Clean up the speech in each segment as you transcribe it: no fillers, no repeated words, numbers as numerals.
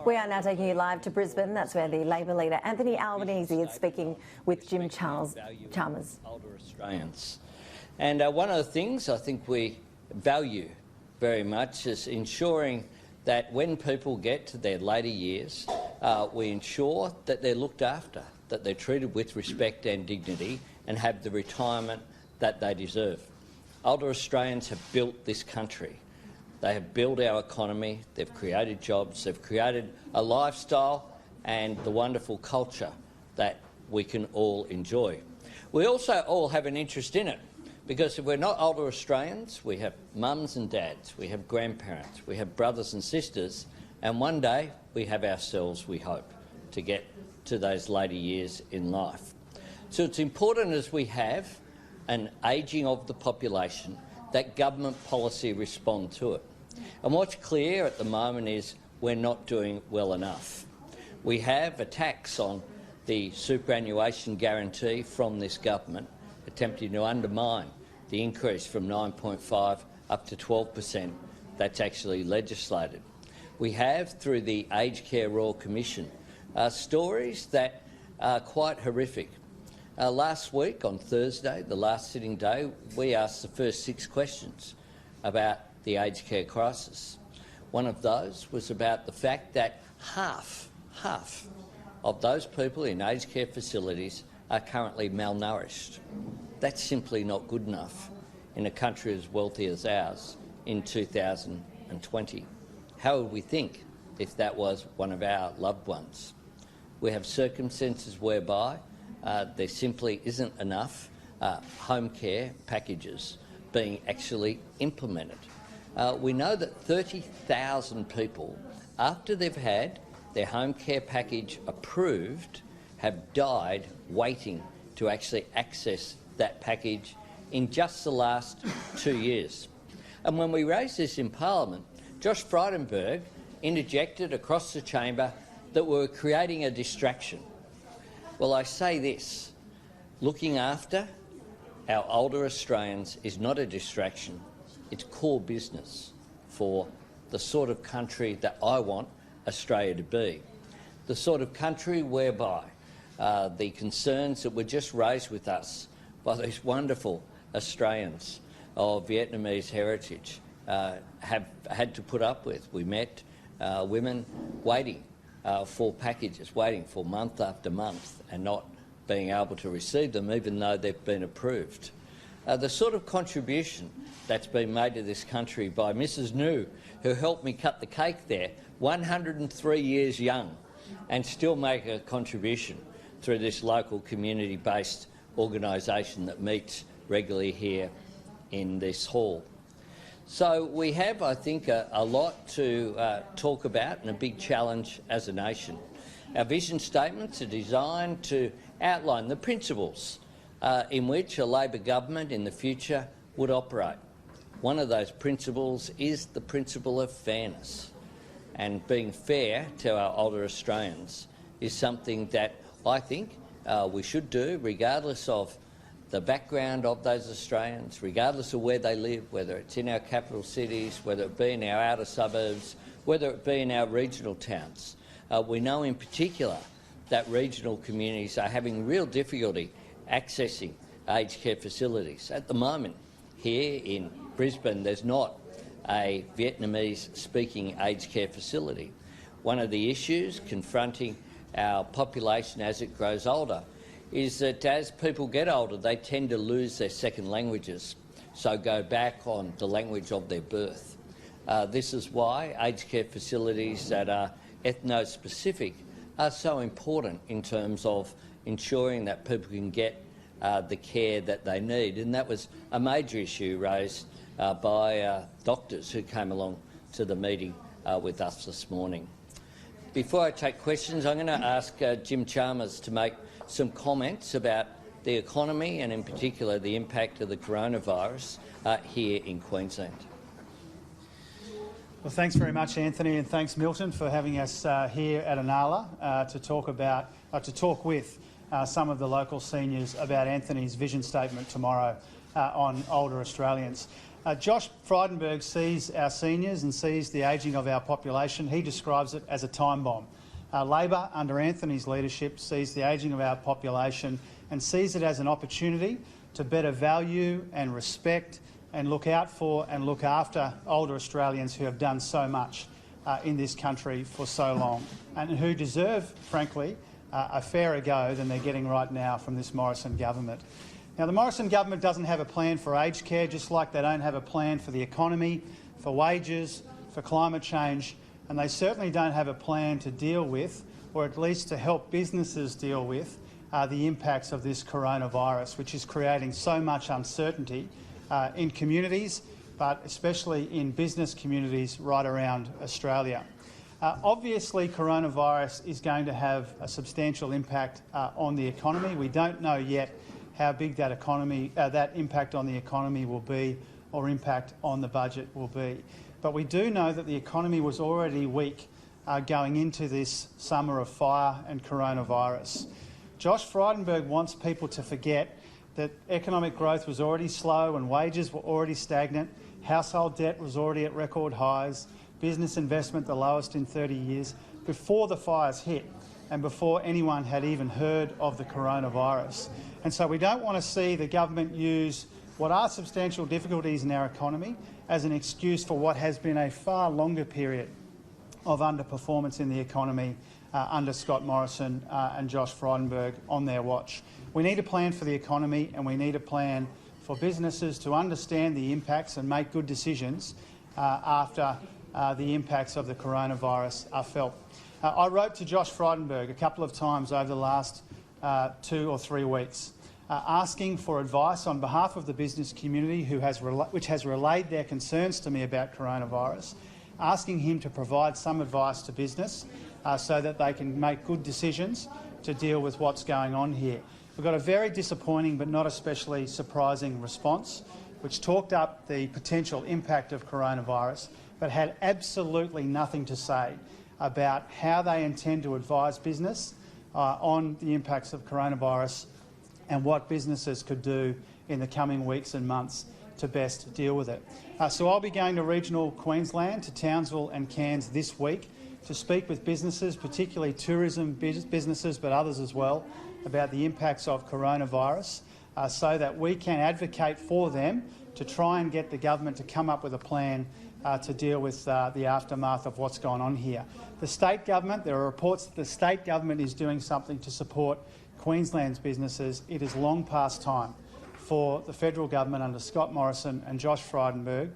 We are now taking you live to Brisbane. That's where the Labor leader Anthony Albanese is speaking with Jim Chalmers. Older Australians. And one of the things I think we value very much is ensuring that when people get to their later years, we ensure that they're looked after, that they're treated with respect and dignity and have the retirement that they deserve. Older Australians have built this country. They have built our economy, they've created jobs, they've created a lifestyle and the wonderful culture that we can all enjoy. We also all have an interest in it, because if we're not older Australians, we have mums and dads, we have grandparents, we have brothers and sisters, and one day we have ourselves, we hope, to get to those later years in life. So it's important, as we have an ageing of the population, that government policy respond to it. And what's clear at the moment is we're not doing well enough. We have attacks on the superannuation guarantee from this government, attempting to undermine the increase from 9.5 up to 12% that's actually legislated. We have, through the Aged Care Royal Commission, stories that are quite horrific. Last week, on Thursday, the last sitting day, we asked the first 6 questions about the aged care crisis. One of those was about the fact that half of those people in aged care facilities are currently malnourished. That's simply not good enough in a country as wealthy as ours in 2020. How would we think if that was one of our loved ones? We have circumstances whereby there simply isn't enough home care packages being actually implemented. We know that 30,000 people, after they've had their home care package approved, have died waiting to actually access that package in just the last 2 years. And when we raised this in Parliament, Josh Frydenberg interjected across the chamber that we were creating a distraction. Well, I say this, looking after our older Australians is not a distraction, it's core business for the sort of country that I want Australia to be. The sort of country whereby the concerns that were just raised with us by these wonderful Australians of Vietnamese heritage have had to put up with. We met women waiting for packages, waiting for month after month and not being able to receive them even though they've been approved. The sort of contribution that's been made to this country by Mrs New, who helped me cut the cake there, 103 years young, and still make a contribution through this local community-based organisation that meets regularly here in this hall. So we have, I think, a lot to talk about and a big challenge as a nation. Our vision statements are designed to outline the principles in which a Labor government in the future would operate. One of those principles is the principle of fairness, and being fair to our older Australians is something that I think we should do regardless of the background of those Australians, regardless of where they live, whether it's in our capital cities, whether it be in our outer suburbs, whether it be in our regional towns. We know in particular that regional communities are having real difficulty accessing aged care facilities. At the moment, here in Brisbane, there's not a Vietnamese-speaking aged care facility. One of the issues confronting our population as it grows older is that as people get older, they tend to lose their second languages, so go back on the language of their birth. This is why aged care facilities that are ethno-specific are so important in terms of ensuring that people can get the care that they need. And that was a major issue raised by doctors who came along to the meeting with us this morning. Before I take questions, I'm going to ask Jim Chalmers to make some comments about the economy and in particular the impact of the coronavirus here in Queensland. Well, thanks very much, Anthony, and thanks, Milton, for having us here at Inala to talk with some of the local seniors about Anthony's vision statement tomorrow on older Australians. Josh Frydenberg sees our seniors and sees the ageing of our population. He describes it as a time bomb. Labor, under Anthony's leadership, sees the ageing of our population and sees it as an opportunity to better value and respect and look out for and look after older Australians who have done so much in this country for so long and who deserve, frankly, a fairer go than they're getting right now from this Morrison government. Now, the Morrison government doesn't have a plan for aged care, just like they don't have a plan for the economy, for wages, for climate change, and they certainly don't have a plan to deal with, or at least to help businesses deal with, the impacts of this coronavirus, which is creating so much uncertainty in communities, but especially in business communities right around Australia. Obviously, coronavirus is going to have a substantial impact on the economy. We don't know yet how big that impact on the economy will be or impact on the budget will be. But we do know that the economy was already weak going into this summer of fire and coronavirus. Josh Frydenberg wants people to forget that economic growth was already slow and wages were already stagnant, household debt was already at record highs, business investment the lowest in 30 years, before the fires hit and before anyone had even heard of the coronavirus. And so we don't want to see the government use what are substantial difficulties in our economy as an excuse for what has been a far longer period of underperformance in the economy under Scott Morrison and Josh Frydenberg on their watch. We need a plan for the economy and we need a plan for businesses to understand the impacts and make good decisions after the impacts of the coronavirus are felt. I wrote to Josh Frydenberg a couple of times over the last 2 or 3 weeks, asking for advice on behalf of the business community which has relayed their concerns to me about coronavirus, asking him to provide some advice to business so that they can make good decisions to deal with what's going on here. We've got a very disappointing but not especially surprising response, which talked up the potential impact of coronavirus, but had absolutely nothing to say about how they intend to advise business on the impacts of coronavirus and what businesses could do in the coming weeks and months to best deal with it. So I'll be going to regional Queensland, to Townsville and Cairns this week to speak with businesses, particularly tourism businesses, but others as well, about the impacts of coronavirus so that we can advocate for them to try and get the government to come up with a plan to deal with the aftermath of what's gone on here. The state government, there are reports that the state government is doing something to support Queensland's businesses. It is long past time for the federal government under Scott Morrison and Josh Frydenberg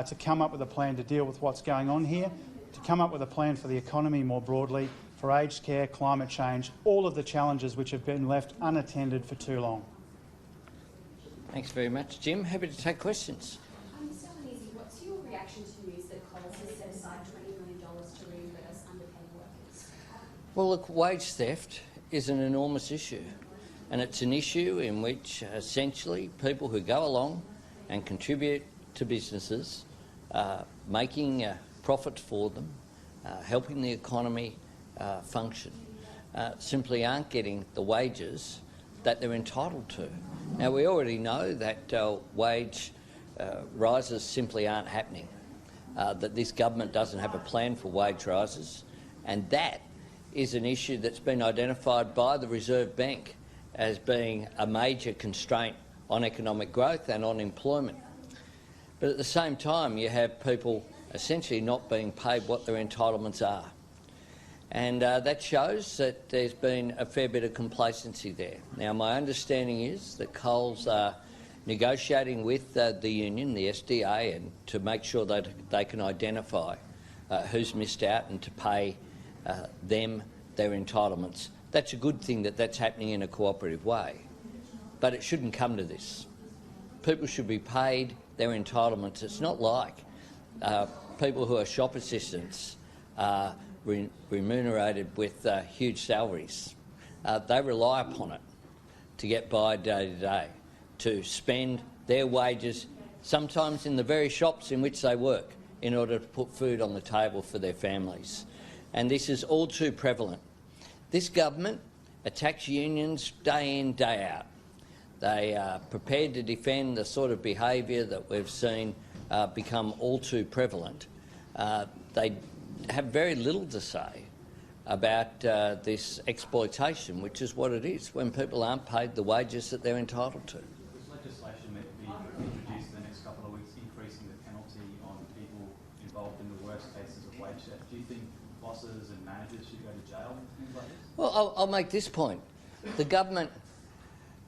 to come up with a plan to deal with what's going on here, to come up with a plan for the economy more broadly, for aged care, climate change, all of the challenges which have been left unattended for too long. Thanks very much, Jim. Happy to take questions. Mr. Albanese, what's your reaction to news that Coles has set aside $20 million to reimburse underpaid workers? Well, look, wage theft is an enormous issue, and it's an issue in which essentially people who go along and contribute to businesses, making profit for them, helping the economy function, simply aren't getting the wages that they're entitled to. Now, we already know that wage rises simply aren't happening, that this government doesn't have a plan for wage rises, and that is an issue that's been identified by the Reserve Bank as being a major constraint on economic growth and on employment. But at the same time, you have people essentially not being paid what their entitlements are. And that shows that there's been a fair bit of complacency there. Now, my understanding is that Coles are negotiating with the union, the SDA, and to make sure that they can identify who's missed out and to pay them their entitlements. That's a good thing that that's happening in a cooperative way. But it shouldn't come to this. People should be paid their entitlements. It's not like people who are shop assistants are remunerated with huge salaries. They rely upon it to get by day to day, to spend their wages, sometimes in the very shops in which they work, in order to put food on the table for their families. And this is all too prevalent. This government attacks unions day in, day out. They are prepared to defend the sort of behaviour that we've seen become all too prevalent, they have very little to say about this exploitation, which is what it is, when people aren't paid the wages that they're entitled to. There's legislation meant to be introduced in the next couple of weeks, increasing the penalty on people involved in the worst cases of wage theft. Do you think bosses and managers should go to jail and things like this? Well, I'll make this point. The government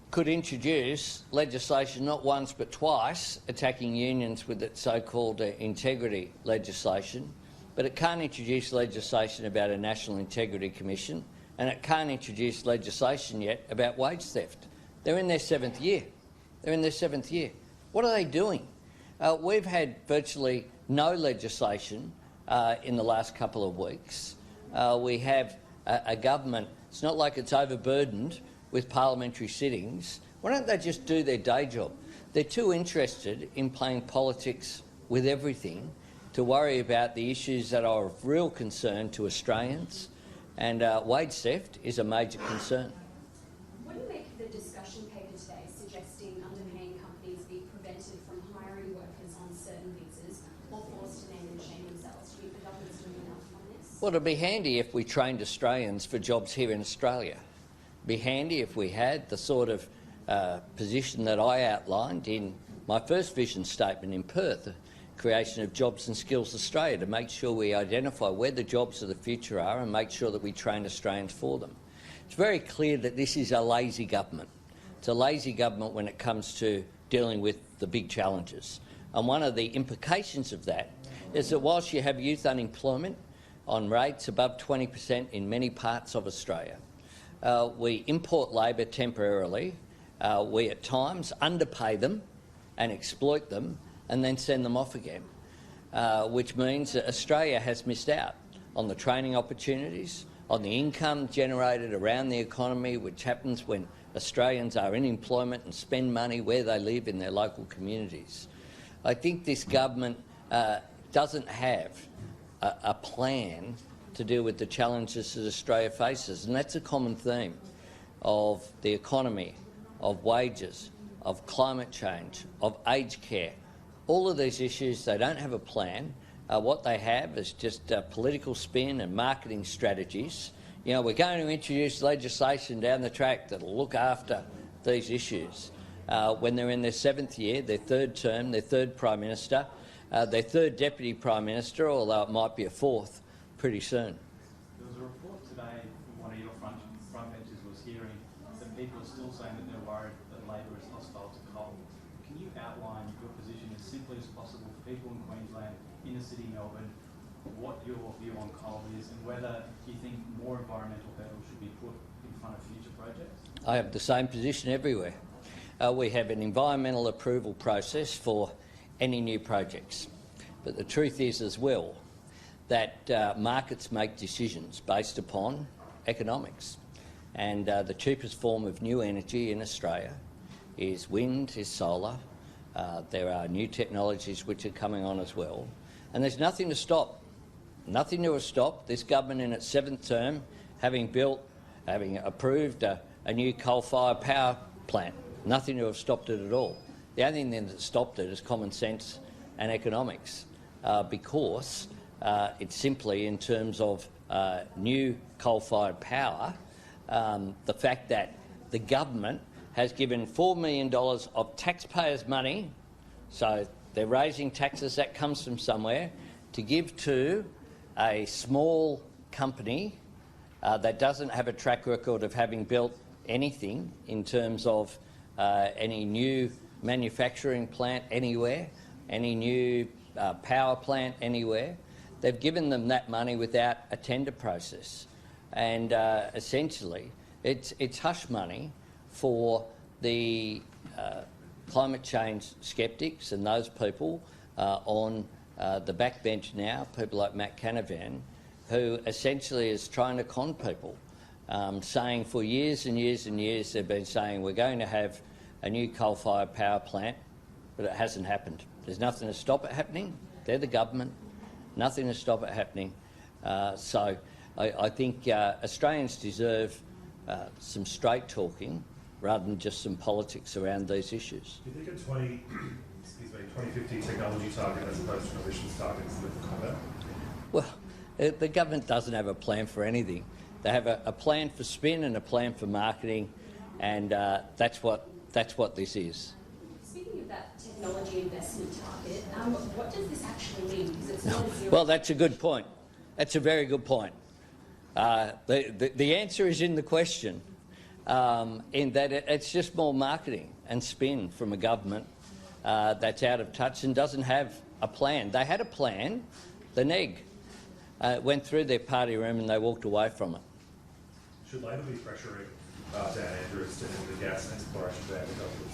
could introduce legislation not once but twice attacking unions with its so-called integrity legislation, but it can't introduce legislation about a National Integrity Commission, and it can't introduce legislation yet about wage theft. They're in their 7th year. They're in their 7th year. What are they doing? We've had virtually no legislation in the last couple of weeks. We have a government, it's not like it's overburdened with parliamentary sittings. Why don't they just do their day job? They're too interested in playing politics with everything to worry about the issues that are of real concern to Australians, and wage theft is a major concern. What do you make of the discussion paper today suggesting underpaying companies be prevented from hiring workers on certain visas or forced to name and shame themselves? Do you think the government's doing enough on this? Well, it'd be handy if we trained Australians for jobs here in Australia. It'd be handy if we had the sort of position that I outlined in my first vision statement in Perth, the creation of Jobs and Skills Australia, to make sure we identify where the jobs of the future are and make sure that we train Australians for them. It's very clear that this is a lazy government. It's a lazy government when it comes to dealing with the big challenges. And one of the implications of that is that whilst you have youth unemployment on rates above 20% in many parts of Australia, we import labour temporarily, we at times underpay them and exploit them and then send them off again, which means that Australia has missed out on the training opportunities, on the income generated around the economy, which happens when Australians are in employment and spend money where they live in their local communities. I think this government doesn't have a plan to deal with the challenges that Australia faces, and that's a common theme of the economy, of wages, of climate change, of aged care. All of these issues, they don't have a plan. What they have is just political spin and marketing strategies. You know, we're going to introduce legislation down the track that will look after these issues. When they're in their 7th year, their 3rd term, their 3rd Prime Minister, their 3rd Deputy Prime Minister, although it might be a 4th pretty soon. There was a report today from one of your frontbenchers was hearing that people are still saying that they're worried that Labor is hostile to coal. Can you outline your position as simply as possible for people in Queensland, inner city Melbourne, what your view on coal is and whether you think more environmental hurdles should be put in front of future projects? I have the same position everywhere. We have an environmental approval process for any new projects. But the truth is as well that markets make decisions based upon economics. And the cheapest form of new energy in Australia is wind, is solar. There are new technologies which are coming on as well. And there's nothing to stop this government in its 7th term having approved a new coal-fired power plant. Nothing to have stopped it at all. The only thing that stopped it is common sense and economics, because it's simply in terms of new coal-fired power, the fact that the government has given $4 million of taxpayers' money, so they're raising taxes, that comes from somewhere, to give to a small company that doesn't have a track record of having built anything in terms of any new manufacturing plant anywhere, any new power plant anywhere. They've given them that money without a tender process. And essentially, it's hush money for the climate change sceptics and those people on the backbench now, people like Matt Canavan, who essentially is trying to con people, saying for years and years and years they've been saying we're going to have a new coal-fired power plant, but it hasn't happened. There's nothing to stop it happening. They're the government. Nothing to stop it happening. So I think Australians deserve some straight talking rather than just some politics around these issues. Do you think a 2050 technology target as opposed to an emissions target with combat? Well, the government doesn't have a plan for anything. They have a plan for spin and a plan for marketing, and that's what this is. Speaking of that technology investment target, what does this actually mean? Because it's not a zero. Well, that's a good point. That's a very good point. The answer is in the question, in that it's just more marketing and spin from a government that's out of touch and doesn't have a plan. They had a plan, the NEG. Went through their party room and they walked away from it. Should Labor be pressuring Dan Andrews to end the gas exploration ban to help with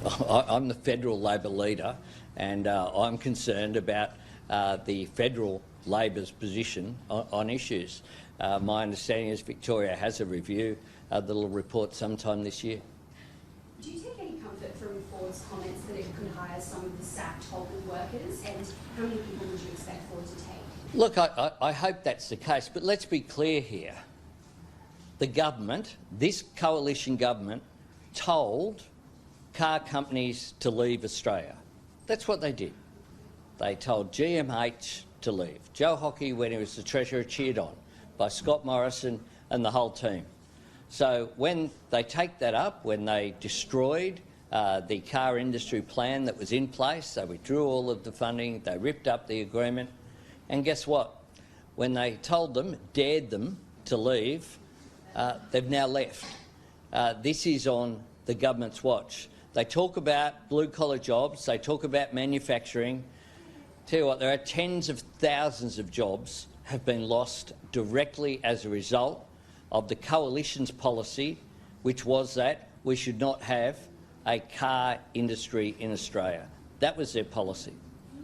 supply? I'm the federal Labor leader, and I'm concerned about the federal Labor's position on issues. My understanding is Victoria has a review that will report sometime this year. Do you take any comfort from Ford's comments that it could hire some of the sacked Holden workers, and how many people would you expect Ford to take? Look, I hope that's the case, but let's be clear here. The government, this coalition government, told car companies to leave Australia. That's what they did. They told GMH to leave. Joe Hockey, when he was the Treasurer, cheered on by Scott Morrison and the whole team. So when they take that up, when they destroyed the car industry plan that was in place, they withdrew all of the funding, they ripped up the agreement, and guess what? When they told them, dared them to leave, they've now left. This is on the government's watch. They talk about blue-collar jobs, they talk about manufacturing. Tell you what, there are tens of thousands of jobs have been lost directly as a result of the coalition's policy, which was that we should not have a car industry in Australia. That was their policy.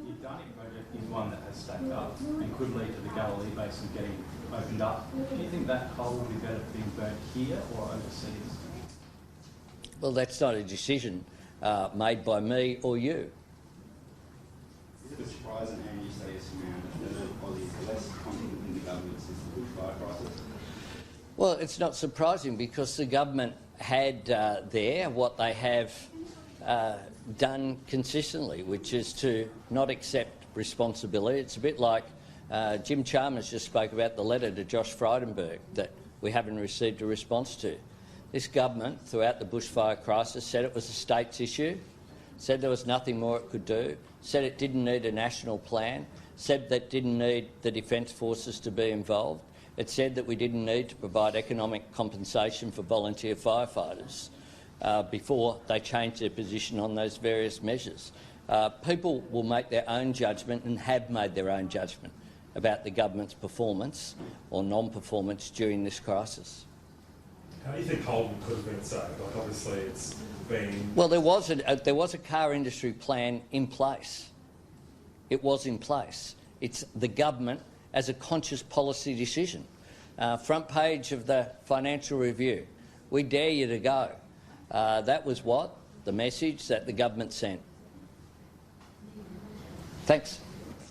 Your Darling project is one that has stacked up and could lead to the Galilee Basin getting opened up. Do you think that coal would be better being burnt here or overseas? Well, that's not a decision made by me or you. Is it surprising how you say it's around that Aussies are less confident in the government since the bushfire crisis? Well, it's not surprising because the government had there what they have done consistently, which is to not accept responsibility. It's a bit like Jim Chalmers just spoke about the letter to Josh Frydenberg that we haven't received a response to. This government, throughout the bushfire crisis, said it was a state's issue, said there was nothing more it could do, said it didn't need a national plan, said that it didn't need the Defence Forces to be involved. It said that we didn't need to provide economic compensation for volunteer firefighters before they changed their position on those various measures. People will make their own judgment and have made their own judgment about the government's performance or non-performance during this crisis. How do you think Holden could have been saved? Like, obviously, it's been... Well, there was a car industry plan in place. It was in place. It's the government as a conscious policy decision. Front page of the Financial Review. We dare you to go. That was what? The message that the government sent. Thanks.